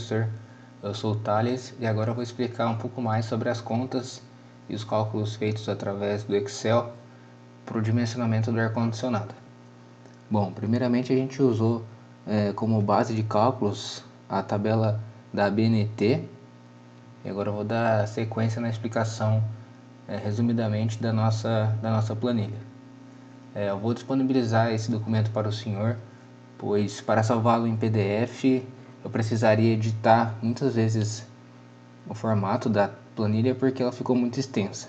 professor, eu sou o Thales e agora eu vou explicar um pouco mais sobre as contas e os cálculos feitos através do Excel para o dimensionamento do ar-condicionado. Bom, primeiramente a gente usou como base de cálculos a tabela da ABNT e agora eu vou dar sequência na explicação resumidamente da nossa planilha. Eu vou disponibilizar esse documento para o senhor, pois para salvá-lo em PDF eu precisaria editar muitas vezes o formato da planilha porque ela ficou muito extensa.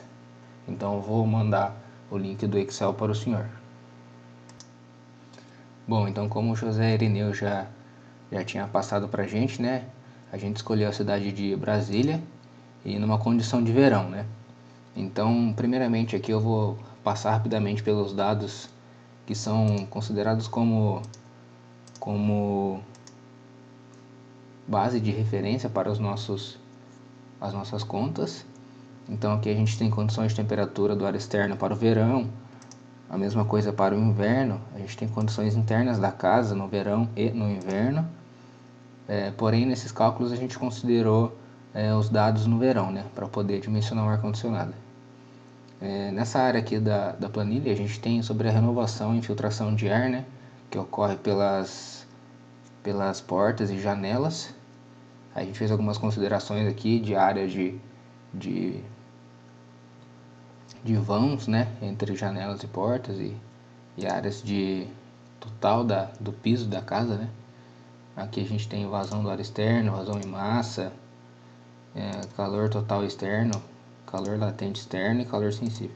Então eu vou mandar o link do Excel para o senhor. Bom, então como o José Irineu já tinha passado para a gente, né? A gente escolheu a cidade de Brasília e numa condição de verão, né? Então, primeiramente aqui eu vou passar rapidamente pelos dados que são considerados como base de referência para as nossas contas. Então aqui a gente tem condições de temperatura do ar externo para o verão, a mesma coisa para o inverno, a gente tem condições internas da casa no verão e no inverno, porém nesses cálculos a gente considerou os dados no verão, né, para poder dimensionar o ar-condicionado. Nessa área aqui da planilha a gente tem sobre a renovação e infiltração de ar, né, que ocorre pelas portas e janelas. A gente fez algumas considerações aqui de áreas de vãos, né, entre janelas e portas e áreas de total do piso da casa, né. Aqui a gente tem vazão do ar externo, vazão em massa, calor total externo, calor latente externo e calor sensível.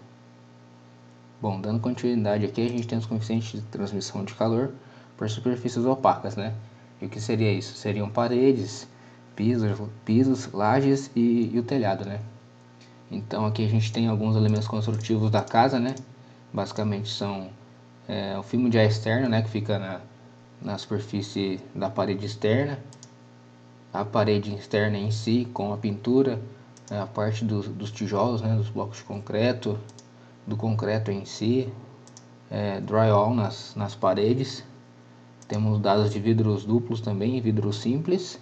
Bom, dando continuidade aqui, a gente tem os coeficientes de transmissão de calor por superfícies opacas, né? E o que seria isso? Seriam paredes, pisos, lajes e o telhado, né? Então aqui a gente tem alguns elementos construtivos da casa, né? Basicamente são o filme de ar externo, né? Que fica na superfície da parede externa, a parede externa em si com a pintura, a parte dos tijolos, né? Dos blocos de concreto, do concreto em si, drywall nas paredes. Temos dados de vidros duplos também, vidros simples.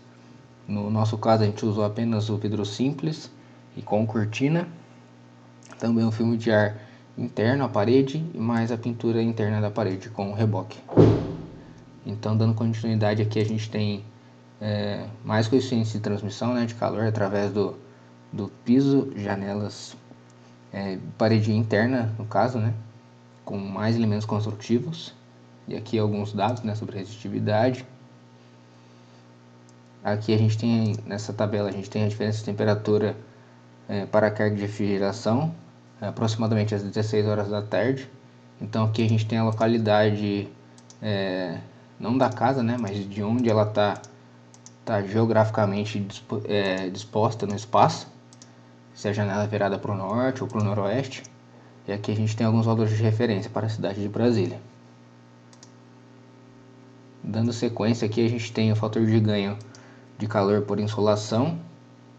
No nosso caso a gente usou apenas o vidro simples e com cortina. Também o filme de ar interno à parede e mais a pintura interna da parede com reboque. Então, dando continuidade aqui, a gente tem mais coeficientes de transmissão, né, de calor através do piso, janelas, parede interna no caso, né, com mais elementos construtivos. E aqui alguns dados, né, sobre resistividade. Aqui a gente tem, nessa tabela, a gente tem a diferença de temperatura para a carga de refrigeração, aproximadamente às 16 horas da tarde. Então aqui a gente tem a localidade, não da casa, né, mas de onde ela tá geograficamente disposta no espaço, se a janela é virada para o norte ou para o noroeste. E aqui a gente tem alguns valores de referência para a cidade de Brasília. Dando sequência aqui a gente tem o fator de ganho de calor por insolação,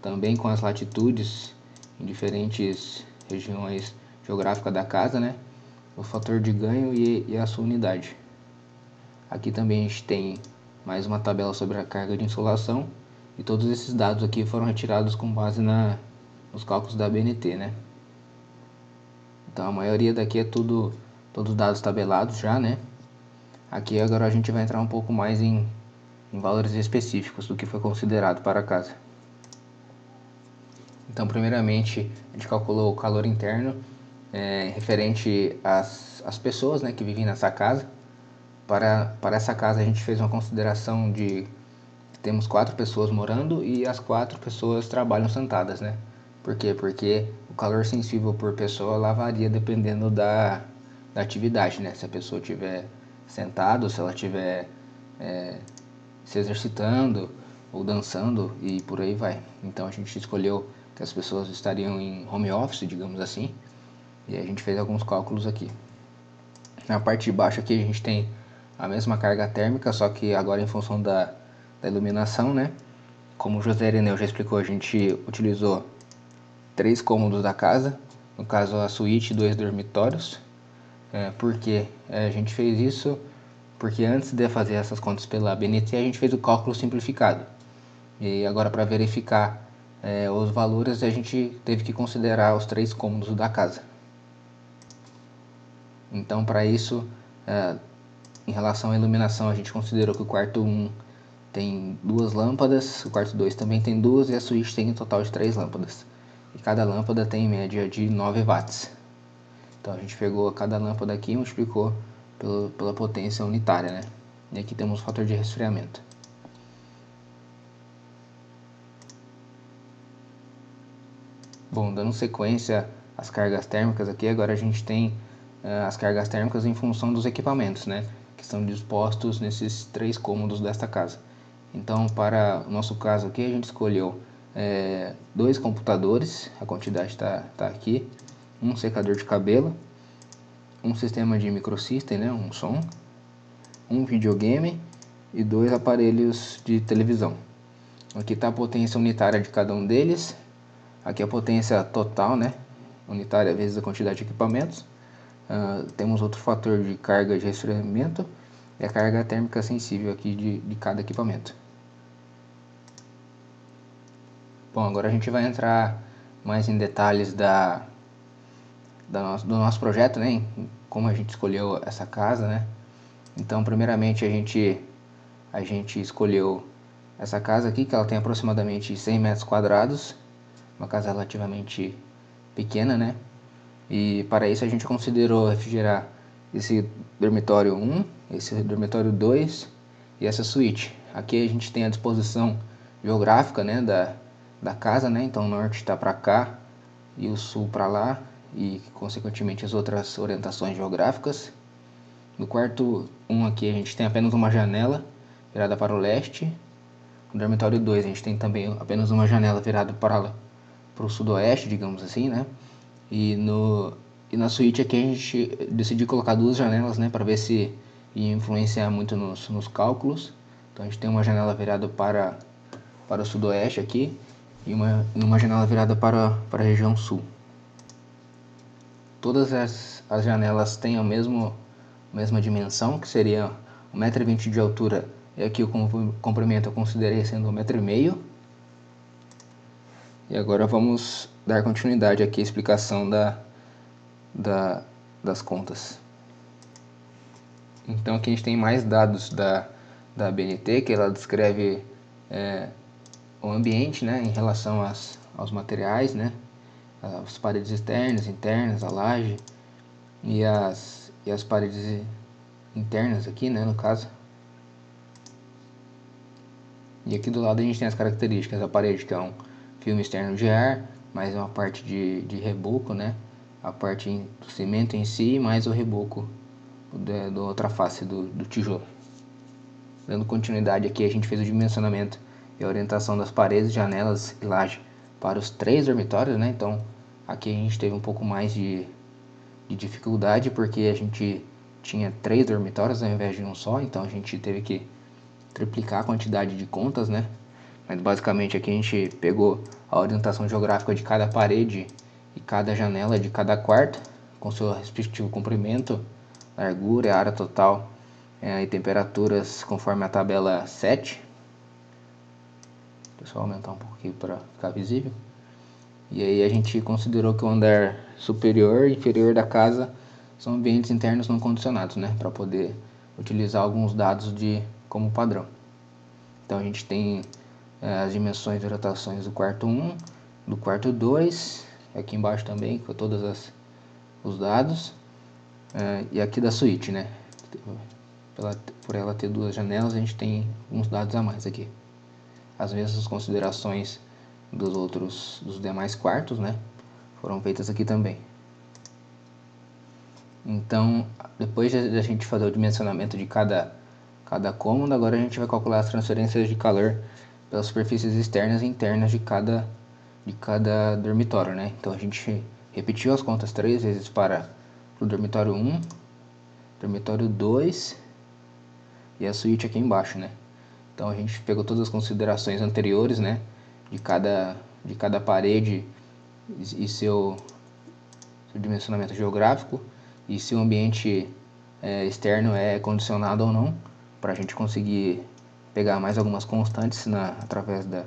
também com as latitudes em diferentes regiões geográficas da casa, né? O fator de ganho e a sua unidade. Aqui também a gente tem mais uma tabela sobre a carga de insolação e todos esses dados aqui foram retirados com base nos cálculos da ABNT, né? Então a maioria daqui é todos dados tabelados já, né? Aqui agora a gente vai entrar um pouco mais em valores específicos do que foi considerado para a casa. Então, primeiramente, a gente calculou o calor interno referente às pessoas, né, que vivem nessa casa. Para essa casa a gente fez uma consideração de temos 4 pessoas morando e as 4 pessoas trabalham sentadas, né? Por quê? Porque o calor sensível por pessoa lá varia dependendo da atividade, né? Se a pessoa estiver sentada, se ela estiver se exercitando ou dançando e por aí vai. Então a gente escolheu que as pessoas estariam em home office, digamos assim, e a gente fez alguns cálculos aqui. Na parte de baixo aqui a gente tem a mesma carga térmica, só que agora em função da iluminação, né? Como o José Irineu já explicou, a gente utilizou 3 cômodos da casa, no caso a suíte e 2 dormitórios. Por que a gente fez isso? Porque antes de fazer essas contas pela ABNT, a gente fez o cálculo simplificado. E agora, para verificar os valores, a gente teve que considerar os 3 cômodos da casa. Então, para isso, em relação à iluminação, a gente considerou que o quarto 1 tem 2 lâmpadas, o quarto 2 também tem 2 e a suíte tem um total de 3 lâmpadas. E cada lâmpada tem em média de 9 watts. Então a gente pegou cada lâmpada aqui e multiplicou pela potência unitária, né? E aqui temos o fator de resfriamento. Bom, dando sequência às cargas térmicas aqui, agora a gente tem as cargas térmicas em função dos equipamentos, né? Que estão dispostos nesses 3 cômodos desta casa. Então, para o nosso caso aqui, a gente escolheu 2 computadores, a quantidade está aqui, um secador de cabelo, um sistema de microsystem, né, um som, um videogame e 2 aparelhos de televisão. Aqui está a potência unitária de cada um deles, aqui a potência total, né, unitária vezes a quantidade de equipamentos. Temos outro fator de carga de resfriamento e a carga térmica sensível aqui de cada equipamento. Bom, agora a gente vai entrar mais em detalhes do nosso projeto, né? Como a gente escolheu essa casa, né? Então, primeiramente, a gente escolheu essa casa aqui, que ela tem aproximadamente 100 metros quadrados, uma casa relativamente pequena, né? E para isso a gente considerou refrigerar esse dormitório 1, esse dormitório 2 e essa suíte. Aqui a gente tem a disposição geográfica, né, da casa, né? Então o norte está para cá e o sul para lá e consequentemente as outras orientações geográficas. No quarto 1 aqui a gente tem apenas uma janela virada para o leste. No dormitório 2 a gente tem também apenas uma janela virada para o sudoeste, digamos assim, né? E na suíte aqui a gente decidiu colocar 2 janelas, né, para ver se ia influenciar muito nos cálculos. Então a gente tem uma janela virada para o sudoeste aqui e uma janela virada para a região sul. Todas as janelas têm a mesma dimensão, que seria 1,20 m de altura, e aqui o comprimento eu considerei sendo 1,5 m. E agora vamos dar continuidade aqui à explicação das contas. Então aqui a gente tem mais dados da ABNT, que ela descreve o ambiente, né, em relação aos materiais, né, as paredes externas, internas, a laje e as paredes internas aqui, né, no caso. E aqui do lado a gente tem as características da parede, que é um filme externo de ar, mais uma parte de reboco, né, a parte do cimento em si, mais o reboco da outra face do tijolo. Dando continuidade aqui, a gente fez o dimensionamento e a orientação das paredes, janelas e laje para os 3 dormitórios, né? Então aqui a gente teve um pouco mais de dificuldade porque a gente tinha 3 dormitórios ao invés de um só, então a gente teve que triplicar a quantidade de contas, né? Mas basicamente aqui a gente pegou a orientação geográfica de cada parede e cada janela de cada quarto, com seu respectivo comprimento, largura, área total e temperaturas conforme a tabela 7. Deixa eu só aumentar um pouco aqui para ficar visível. E aí a gente considerou que o andar superior e inferior da casa são ambientes internos não condicionados, né? Para poder utilizar alguns dados como padrão. Então a gente tem as dimensões de rotações do quarto 1, do quarto 2, aqui embaixo também com todos os dados, e aqui da suíte, né? Por ela ter 2 janelas, a gente tem uns dados a mais aqui. As mesmas considerações dos demais quartos, né, foram feitas aqui também. Então, depois de a gente fazer o dimensionamento de cada cômodo, agora a gente vai calcular as transferências de calor pelas superfícies externas e internas de cada dormitório, né? Então a gente repetiu as contas 3 vezes para o dormitório 1, dormitório 2 e a suíte aqui embaixo, né? Então a gente pegou todas as considerações anteriores, né, de cada parede e seu dimensionamento geográfico e se o ambiente externo é condicionado ou não, para a gente conseguir pegar mais algumas constantes através da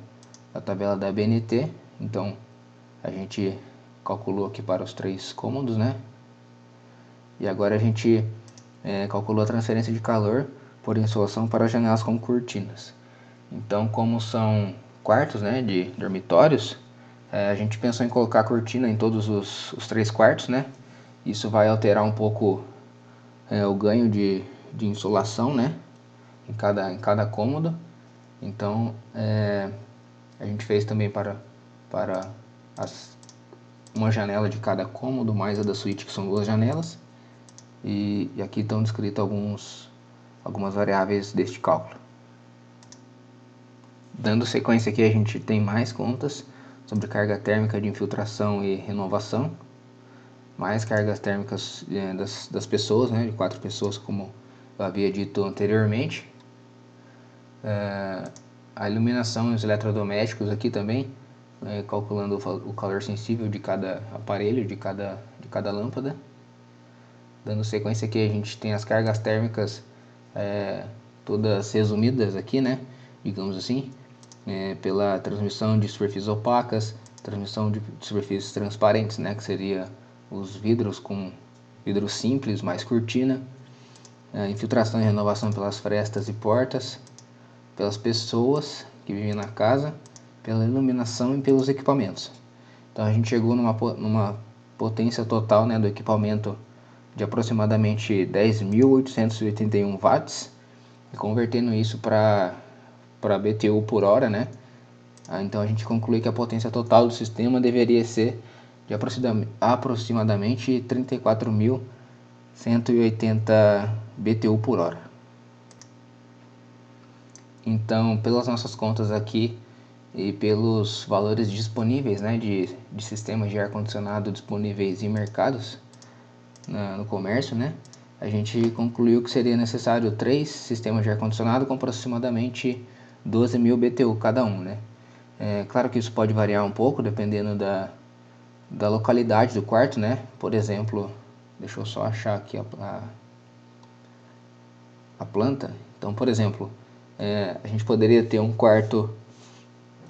tabela da BNT. Então a gente calculou aqui para os 3 cômodos, né? E agora a gente calculou a transferência de calor por insolação para janelas com cortinas. Então, como são quartos, né, de dormitórios, a gente pensou em colocar cortina em todos os 3 quartos, né? Isso vai alterar um pouco o ganho de insolação, né, em cada cômodo. Então a gente fez também para uma janela de cada cômodo, mais a da suíte, que são 2 janelas. E aqui estão descritas algumas variáveis deste cálculo. Dando sequência aqui, a gente tem mais contas sobre carga térmica de infiltração e renovação, mais cargas térmicas das pessoas, né, de 4 pessoas, como eu havia dito anteriormente. A iluminação e os eletrodomésticos aqui também, calculando o calor sensível de cada aparelho, de cada lâmpada. Dando sequência aqui, a gente tem as cargas térmicas todas resumidas aqui, né, digamos assim, pela transmissão de superfícies opacas, transmissão de superfícies transparentes, né, que seria os vidros com vidro simples mais cortina, infiltração e renovação pelas frestas e portas, pelas pessoas que vivem na casa, pela iluminação e pelos equipamentos. Então a gente chegou numa potência total, né, do equipamento de aproximadamente 10.881 watts, e convertendo isso para BTU por hora, né? Então a gente conclui que a potência total do sistema deveria ser de aproximadamente 34.180 BTU por hora. Então, pelas nossas contas aqui e pelos valores disponíveis, né, de sistemas de ar-condicionado disponíveis em mercados, no comércio, né, a gente concluiu que seria necessário 3 sistemas de ar-condicionado com aproximadamente 12.000 BTU cada um, né. Claro que isso pode variar um pouco dependendo da localidade do quarto, né. Por exemplo, deixa eu só achar aqui a planta. Então, por exemplo, a gente poderia ter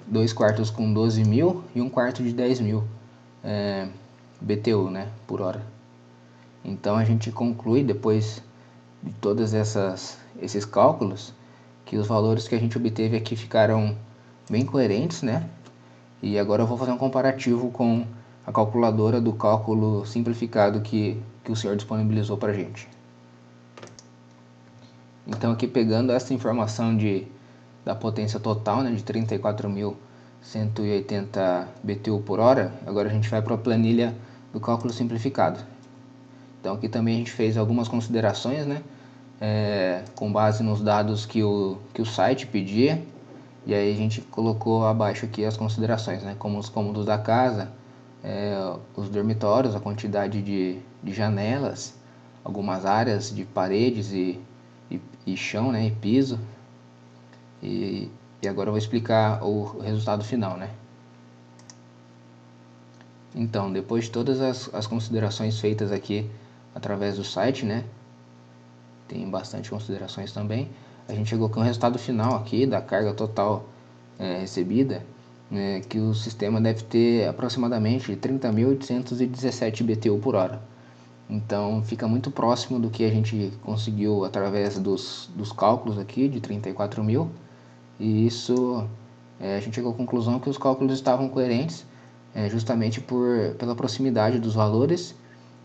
2 quartos com 12.000 e um quarto de 10.000 BTU, né, por hora. Então a gente conclui, depois de todos esses cálculos, que os valores que a gente obteve aqui ficaram bem coerentes, né? E agora eu vou fazer um comparativo com a calculadora do cálculo simplificado que o senhor disponibilizou para a gente. Então aqui, pegando essa informação da potência total, né, de 34.180 BTU por hora, agora a gente vai para a planilha do cálculo simplificado. Então aqui também a gente fez algumas considerações, né, com base nos dados que o site pedia, e aí a gente colocou abaixo aqui as considerações, né, como os cômodos da casa, os dormitórios, a quantidade de janelas, algumas áreas de paredes e chão, né, e piso. E agora eu vou explicar o resultado final, né. Então, depois de todas as considerações feitas aqui através do site, né, tem bastante considerações também, a gente chegou com o resultado final aqui da carga total recebida, né, que o sistema deve ter aproximadamente 30.817 BTU por hora. Então fica muito próximo do que a gente conseguiu através dos cálculos aqui de 34.000, e isso a gente chegou à conclusão que os cálculos estavam coerentes, justamente pela proximidade dos valores.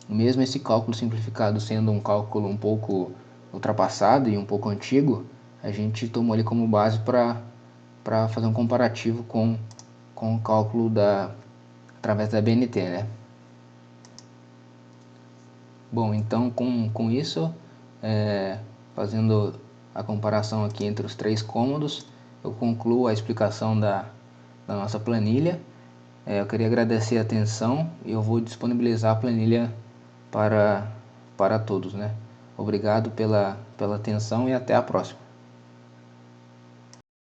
Mesmo esse cálculo simplificado sendo um cálculo um pouco ultrapassado e um pouco antigo, a gente tomou ele como base para fazer um comparativo com o cálculo através da BNT, né? Bom, então com isso, fazendo a comparação aqui entre os 3 cômodos, eu concluo a explicação da nossa planilha. Eu queria agradecer a atenção e eu vou disponibilizar a planilha para todos, né? Obrigado pela atenção e até a próxima.